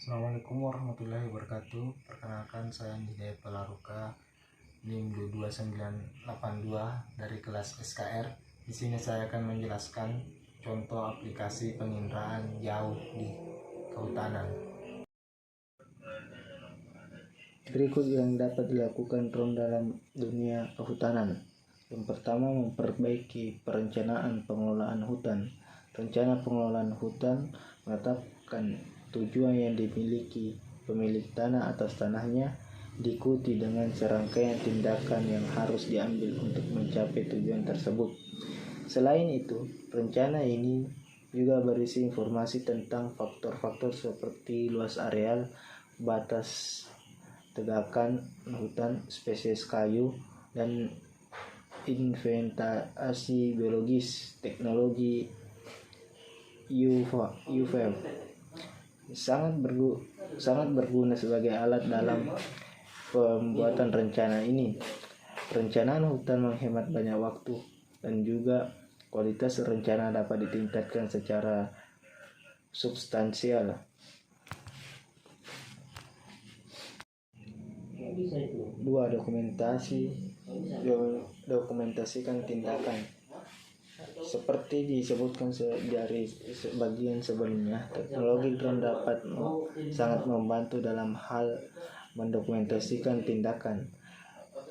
Assalamualaikum warahmatullahi wabarakatuh. Perkenalkan, saya Hidayat Palaruka, NIM 22982 dari kelas SKR. Di sini saya akan menjelaskan contoh aplikasi penginderaan jauh di kehutanan. Berikut yang dapat dilakukan drone dalam dunia kehutanan. Yang pertama, memperbaiki perencanaan pengelolaan hutan. Rencana pengelolaan hutan menetapkan tujuan yang dimiliki pemilik tanah atas tanahnya, diikuti dengan serangkaian tindakan yang harus diambil untuk mencapai tujuan tersebut. Selain itu, rencana ini juga berisi informasi tentang faktor-faktor seperti luas areal, batas tegakan hutan, spesies kayu, dan inventarisasi biologis. Teknologi UFM sangat berguna sebagai alat dalam pembuatan rencana ini. Perencanaan hutan menghemat banyak waktu dan juga kualitas rencana dapat ditingkatkan secara substansial. 2. Dokumentasikan tindakan. Seperti disebutkan dari bagian sebelumnya, teknologi drone dapat sangat membantu dalam hal mendokumentasikan tindakan,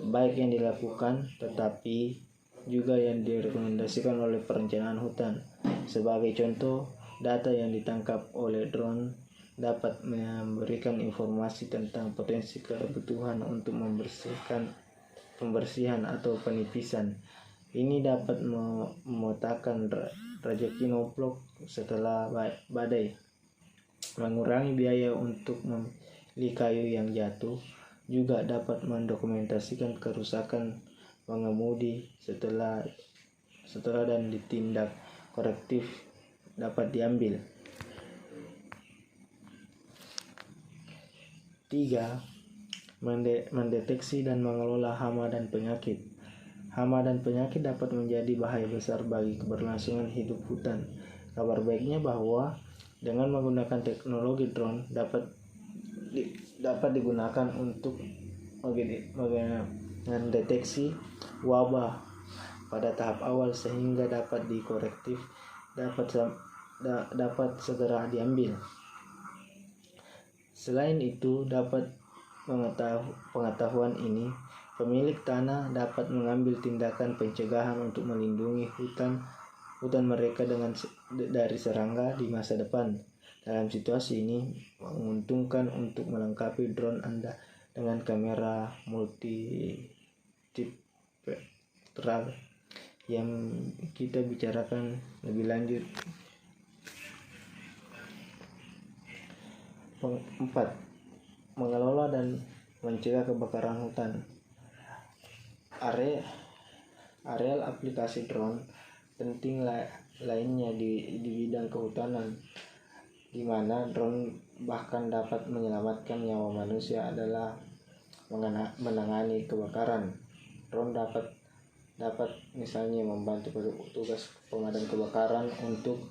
baik yang dilakukan tetapi juga yang direkomendasikan oleh perencanaan hutan. Sebagai contoh, data yang ditangkap oleh drone dapat memberikan informasi tentang potensi kebutuhan untuk pembersihan atau penipisan. Ini dapat memetakan rezeki nomplok setelah badai, mengurangi biaya untuk membeli kayu yang jatuh, juga dapat mendokumentasikan kerusakan pengemudi setelah dan ditindak korektif dapat diambil. 3. Mendeteksi dan mengelola hama dan penyakit. Hama dan penyakit dapat menjadi bahaya besar bagi keberlangsungan hidup hutan. Kabar baiknya bahwa dengan menggunakan teknologi drone dapat digunakan untuk mendeteksi wabah pada tahap awal sehingga dapat dikorektif dapat segera diambil. Selain itu, dapat pengetahuan ini, pemilik tanah dapat mengambil tindakan pencegahan untuk melindungi hutan mereka dari serangga di masa depan. Dalam situasi ini, menguntungkan untuk melengkapi drone Anda dengan kamera multispektral yang kita bicarakan lebih lanjut. 4. Mengelola dan mencegah kebakaran hutan. Areal aplikasi drone penting lainnya di bidang kehutanan, di mana drone bahkan dapat menyelamatkan nyawa manusia adalah menangani kebakaran. Drone dapat misalnya membantu petugas pemadam kebakaran untuk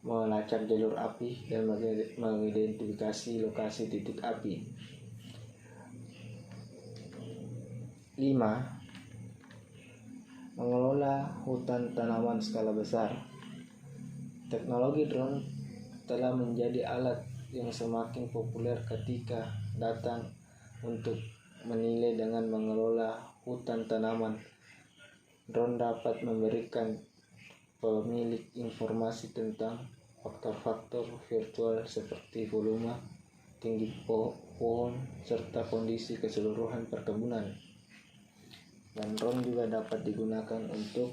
melacak jalur api dan mengidentifikasi lokasi titik api. 5. Mengelola hutan tanaman skala besar. Teknologi drone telah menjadi alat yang semakin populer ketika datang untuk menilai dengan mengelola hutan tanaman. Drone dapat memberikan pemilik informasi tentang faktor-faktor virtual seperti volume, tinggi pohon, serta kondisi keseluruhan perkebunan. Dan drone juga dapat digunakan untuk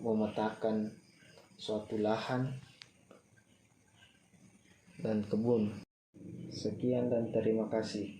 memetakan suatu lahan dan kebun. Sekian dan terima kasih.